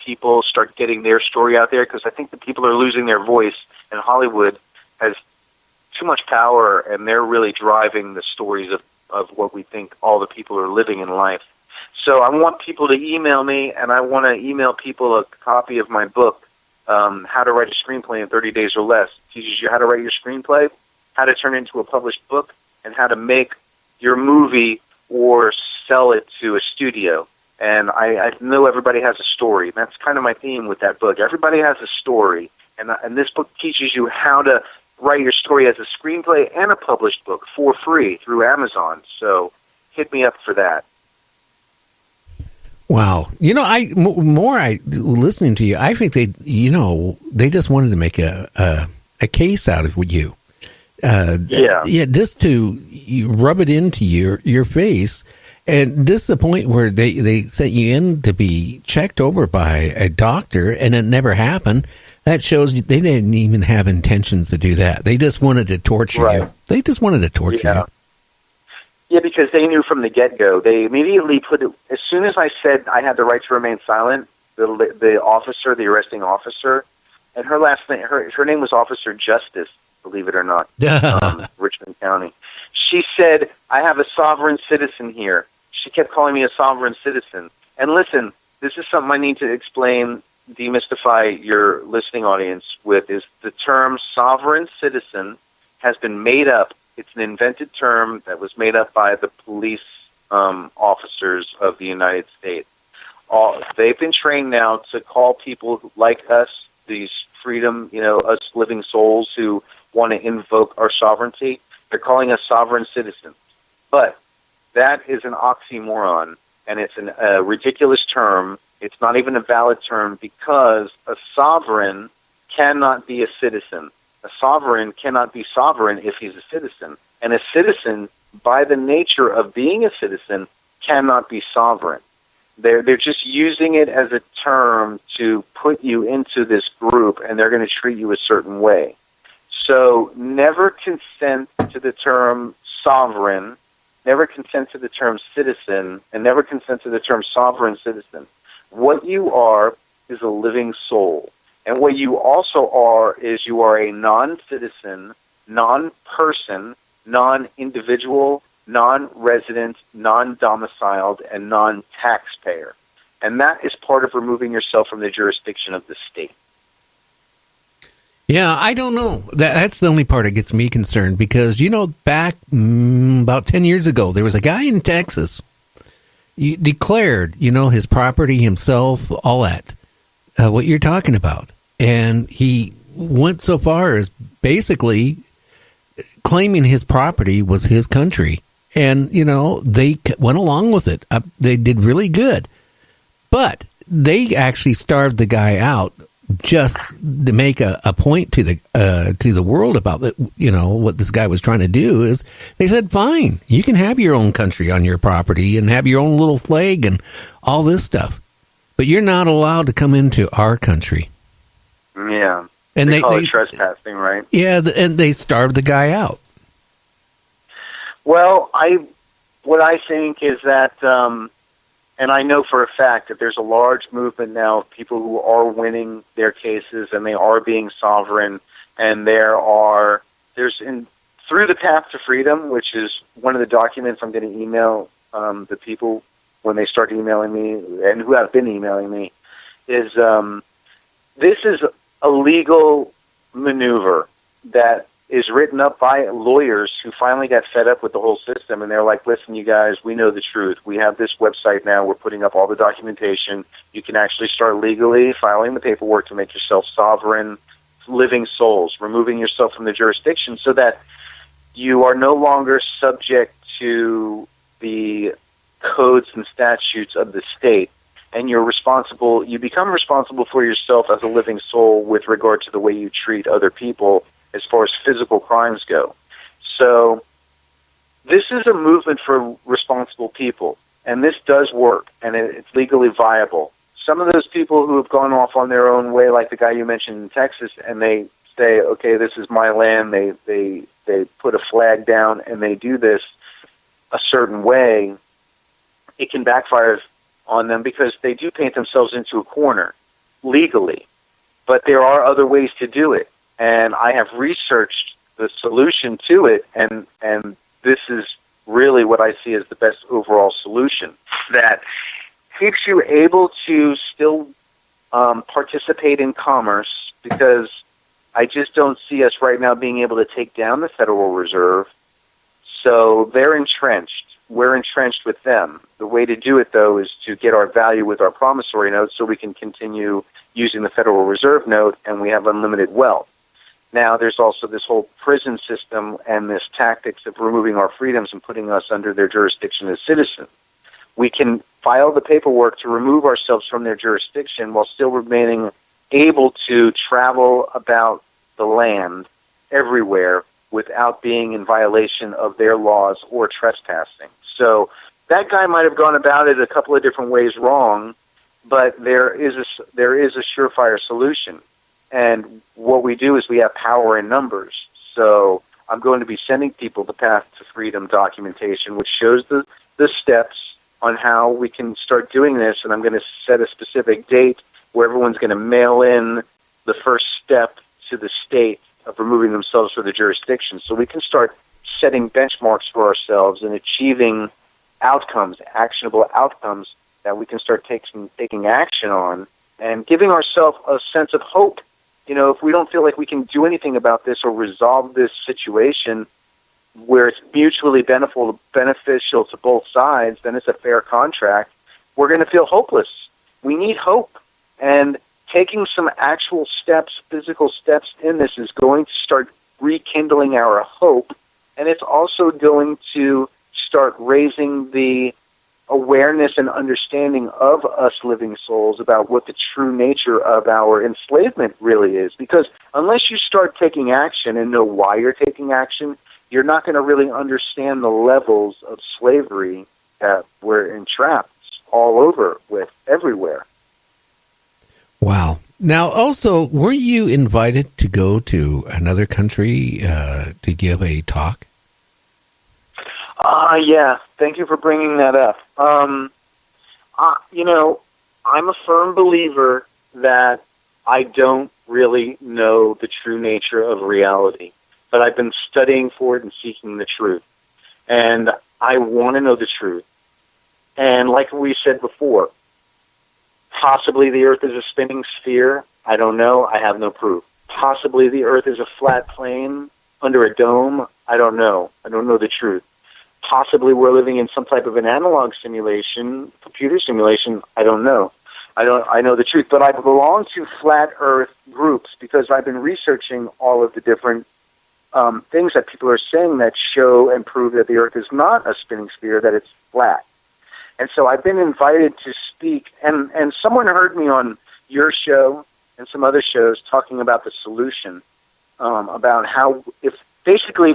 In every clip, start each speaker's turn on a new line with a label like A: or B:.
A: people start getting their story out there, because I think the people are losing their voice, and Hollywood has too much power, and they're really driving the stories of what we think all the people are living in life. So I want people to email me, and I want to email people a copy of my book, How to Write a Screenplay in 30 Days or Less. It teaches you how to write your screenplay, how to turn it into a published book, and how to make your movie or sell it to a studio. And I know everybody has a story. That's kind of my theme with that book. Everybody has a story, and this book teaches you how to write your story as a screenplay and a published book for free through Amazon. So hit me up for that.
B: Wow. Listening to you, I think they just wanted to make a case out of you. Just to rub it into your face. And this is the point where they sent you in to be checked over by a doctor, and it never happened. That shows they didn't even have intentions to do that. They just wanted to torture you. They just wanted to torture you.
A: Yeah, because they knew from the get-go. They immediately put it, as soon as I said I had the right to remain silent, the officer, the arresting officer, and her last name, her name was Officer Justice, believe it or not, Richmond County. She said, I have a sovereign citizen here. She kept calling me a sovereign citizen. And listen, this is something I need to explain, demystify your listening audience with, is the term sovereign citizen has been made up. It's an invented term that was made up by the police officers of the United States. They've been trained now to call people like us, these freedom, us living souls who want to invoke our sovereignty. They're calling us sovereign citizens. But that is an oxymoron, and it's a ridiculous term. It's not even a valid term, because a sovereign cannot be a citizen. A sovereign cannot be sovereign if he's a citizen. And a citizen, by the nature of being a citizen, cannot be sovereign. They're just using it as a term to put you into this group, and they're going to treat you a certain way. So never consent to the term sovereign, never consent to the term citizen, and never consent to the term sovereign citizen. What you are is a living soul. And what you also are is you are a non-citizen, non-person, non-individual, non-resident, non-domiciled, and non-taxpayer. And that is part of removing yourself from the jurisdiction of the state.
B: Yeah, I don't know. That's the only part that gets me concerned, because, back about 10 years ago, there was a guy in Texas. He declared, his property, himself, all that, what you're talking about. And he went so far as basically claiming his property was his country. And, they went along with it. They did really good. But they actually starved the guy out just to make a point to the world about that. What this guy was trying to do is they said, fine, you can have your own country on your property and have your own little flag and all this stuff, but you're not allowed to come into our country.
A: Yeah.
B: And
A: they call it trespassing, right?
B: Yeah. And they starved the guy out.
A: Well, what I think is that, and I know for a fact that there's a large movement now of people who are winning their cases, and they are being sovereign, and there's Through the Path to Freedom, which is one of the documents I'm going to email the people when they start emailing me, and who have been emailing me, is this is a legal maneuver that is written up by lawyers who finally got fed up with the whole system, and they're like, listen, you guys, we know the truth. We have this website now. We're putting up all the documentation. You can actually start legally filing the paperwork to make yourself sovereign living souls, removing yourself from the jurisdiction so that you are no longer subject to the codes and statutes of the state, and you become responsible for yourself as a living soul with regard to the way you treat other people as far as physical crimes go. So this is a movement for responsible people, and this does work, and it's legally viable. Some of those people who have gone off on their own way, like the guy you mentioned in Texas, and they say, okay, this is my land, they put a flag down, and they do this a certain way, it can backfire on them because they do paint themselves into a corner. legally. But there are other ways to do it, and I have researched the solution to it, and this is really what I see as the best overall solution that keeps you able to still participate in commerce, because I just don't see us right now being able to take down the Federal Reserve. So they're entrenched. We're entrenched with them. The way to do it, though, is to get our value with our promissory notes so we can continue using the Federal Reserve note, and we have unlimited wealth. Now, there's also this whole prison system and this tactics of removing our freedoms and putting us under their jurisdiction as citizens. We can file the paperwork to remove ourselves from their jurisdiction while still remaining able to travel about the land everywhere without being in violation of their laws or trespassing. So that guy might have gone about it a couple of different ways wrong, but there is a surefire solution. And what we do is we have power in numbers. So I'm going to be sending people the Path to Freedom documentation, which shows the steps on how we can start doing this, and I'm going to set a specific date where everyone's going to mail in the first step to the state of removing themselves from the jurisdiction, so we can start setting benchmarks for ourselves and achieving outcomes, actionable outcomes that we can start taking action on, and giving ourselves a sense of hope. You know, if we don't feel like we can do anything about this or resolve this situation where it's mutually beneficial to both sides, then it's a fair contract, we're going to feel hopeless. We need hope. And taking some actual steps, physical steps in this is going to start rekindling our hope, and it's also going to start raising the awareness and understanding of us living souls about what the true nature of our enslavement really is. Because unless you start taking action and know why you're taking action, you're not going to really understand the levels of slavery that we're entrapped all over with everywhere.
B: Wow. Now, also, were you invited to go to another country to give a talk?
A: Yeah. Thank you for bringing that up. You know, I'm a firm believer that I don't really know the true nature of reality, but I've been studying for it and seeking the truth. And I want to know the truth. And like we said before, possibly the Earth is a spinning sphere. I don't know. I have no proof. Possibly the Earth is a flat plane under a dome. I don't know. I don't know the truth. Possibly we're living in some type of an analog simulation, computer simulation. I don't know. I know the truth, but I belong to flat Earth groups because I've been researching all of the different things that people are saying that show and prove that the Earth is not a spinning sphere, that it's flat. And so I've been invited to speak, and someone heard me on your show and some other shows talking about the solution, about how if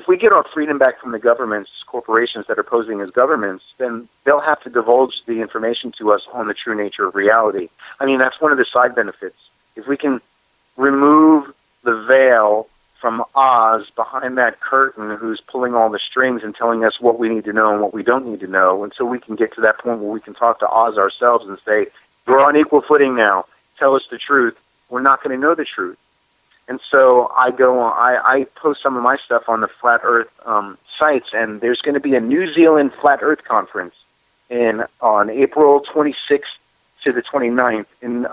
A: we get our freedom back from the governments, corporations that are posing as governments, then they'll have to divulge the information to us on the true nature of reality. I mean, that's one of the side benefits. If we can remove the veil from Oz behind that curtain who's pulling all the strings and telling us what we need to know and what we don't need to know, until we can get to that point where we can talk to Oz ourselves and say, we're on equal footing now, tell us the truth, we're not going to know the truth. And so I post some of my stuff on the Flat Earth sites, and there's going to be a New Zealand Flat Earth conference on April 26th to the 29th in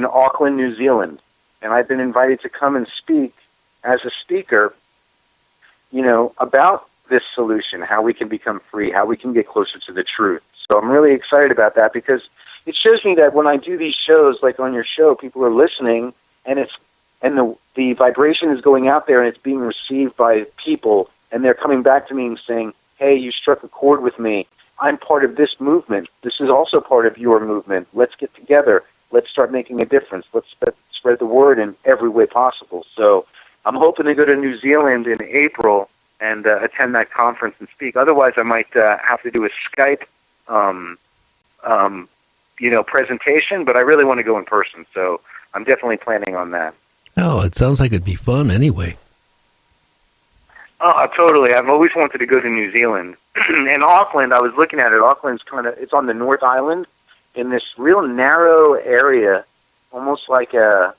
A: Auckland, New Zealand. And I've been invited to come and speak as a speaker, you know, about this solution, how we can become free, how we can get closer to the truth. So I'm really excited about that because it shows me that when I do these shows, like on your show, people are listening, and the vibration is going out there and it's being received by people, and they're coming back to me and saying, hey, you struck a chord with me. I'm part of this movement. This is also part of your movement. Let's get together. Let's start making a difference. Let's spread the word in every way possible. So I'm hoping to go to New Zealand in April and attend that conference and speak. Otherwise, I might have to do a Skype presentation, but I really want to go in person. So I'm definitely planning on that.
B: Oh, it sounds like it'd be fun anyway.
A: Oh, totally. I've always wanted to go to New Zealand. And Auckland, I was looking at it. Auckland's it's on the North Island in this real narrow area almost like a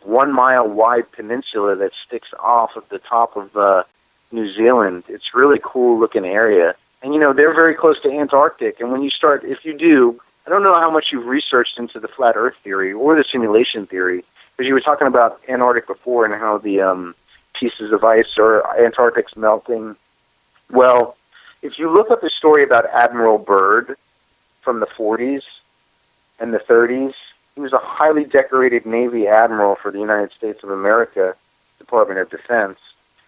A: 1 mile wide peninsula that sticks off of the top of New Zealand. It's really cool looking area. And, they're very close to Antarctic. And when you start, if you do, I don't know how much you've researched into the flat Earth theory or the simulation theory, because you were talking about Antarctic before and how the pieces of ice or Antarctic's melting. Well, if you look up the story about Admiral Byrd from the 40s and the 30s, he was a highly decorated Navy admiral for the United States of America, Department of Defense.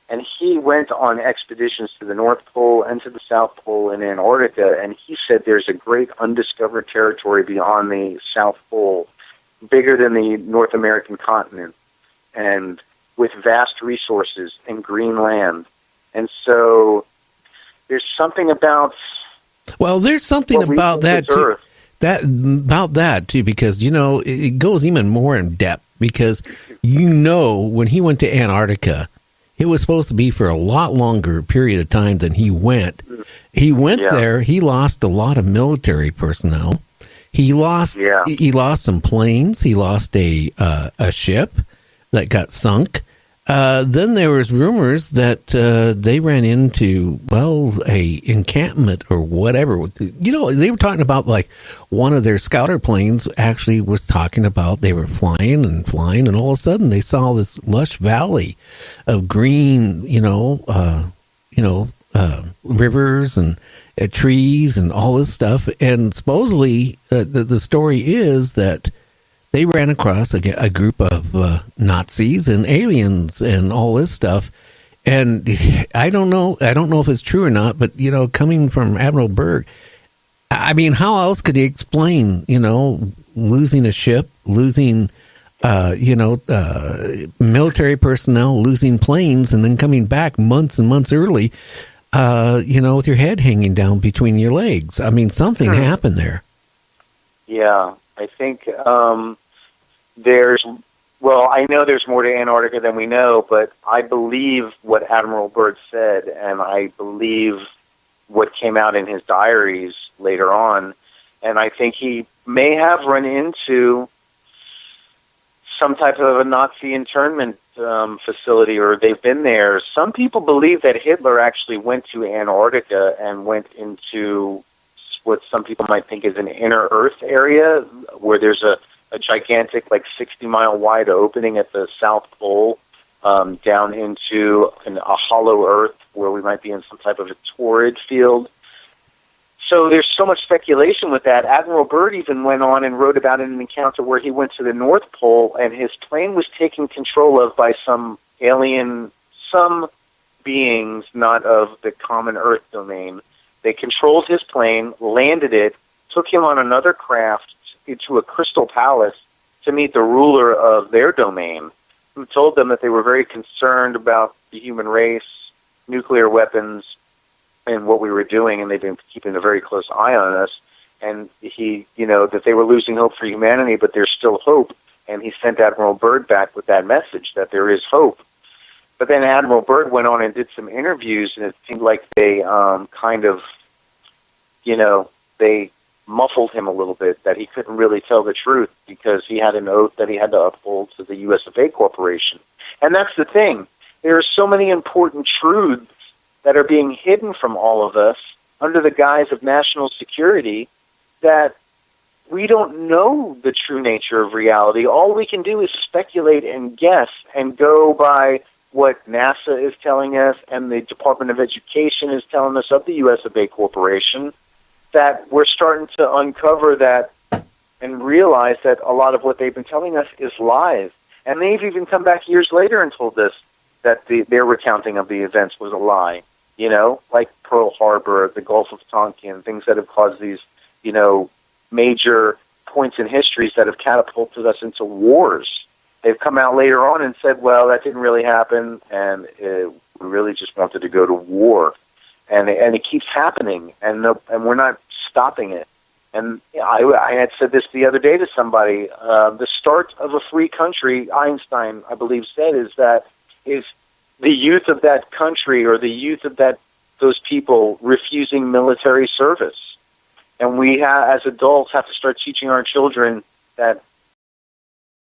A: And he went on expeditions to the North Pole and to the South Pole and Antarctica, and he said there's a great undiscovered territory beyond the South Pole, bigger than the North American continent, and with vast resources and green land. And so there's something about...
B: Well, there's something about that, too. About that, too, because, it goes even more in depth, because, when he went to Antarctica, it was supposed to be for a lot longer period of time than he went. He went there. He lost a lot of military personnel. He lost some planes. He lost a ship that got sunk. Then there was rumors that they ran into, a encampment or whatever. They were talking about, like, one of their scouter planes actually was talking about they were flying, and all of a sudden they saw this lush valley of green, rivers and trees and all this stuff. And supposedly the story is that they ran across a group of Nazis and aliens and all this stuff. And I don't know if it's true or not, but, coming from Admiral Byrd, I mean, how else could he explain, losing a ship, losing, military personnel, losing planes, and then coming back months and months early, with your head hanging down between your legs? I mean, something happened there.
A: Yeah, I think I know there's more to Antarctica than we know, but I believe what Admiral Byrd said, and I believe what came out in his diaries later on, and I think he may have run into some type of a Nazi internment facility, or they've been there. Some people believe that Hitler actually went to Antarctica and went into what some people might think is an inner Earth area, where there's a gigantic, like 60-mile wide opening at the South Pole, down into a hollow Earth where we might be in some type of a torrid field. So there's so much speculation with that. Admiral Byrd even went on and wrote about an encounter where he went to the North Pole and his plane was taken control of by some beings not of the common Earth domain. They controlled his plane, landed it, took him on another craft into a crystal palace to meet the ruler of their domain, who told them that they were very concerned about the human race, nuclear weapons, and what we were doing, and they've been keeping a very close eye on us. And that they were losing hope for humanity, but there's still hope. And he sent Admiral Byrd back with that message that there is hope. But then Admiral Byrd went on and did some interviews, and it seemed like they they muffled him a little bit, that he couldn't really tell the truth because he had an oath that he had to uphold to the U.S. of A. Corporation. And that's the thing. There are so many important truths that are being hidden from all of us under the guise of national security that we don't know the true nature of reality. All we can do is speculate and guess and go by what NASA is telling us and the Department of Education is telling us of the U.S. of A. Corporation, that we're starting to uncover that and realize that a lot of what they've been telling us is lies. And they've even come back years later and told us that their recounting of the events was a lie, like Pearl Harbor, the Gulf of Tonkin, things that have caused these, major points in history that have catapulted us into wars. They've come out later on and said, well, that didn't really happen, and we really just wanted to go to war. And it keeps happening, and we're not stopping it. And I had said this the other day to somebody. The start of a free country, Einstein, I believe, said, is the youth of that country or the youth of those people refusing military service. And we, as adults, have to start teaching our children that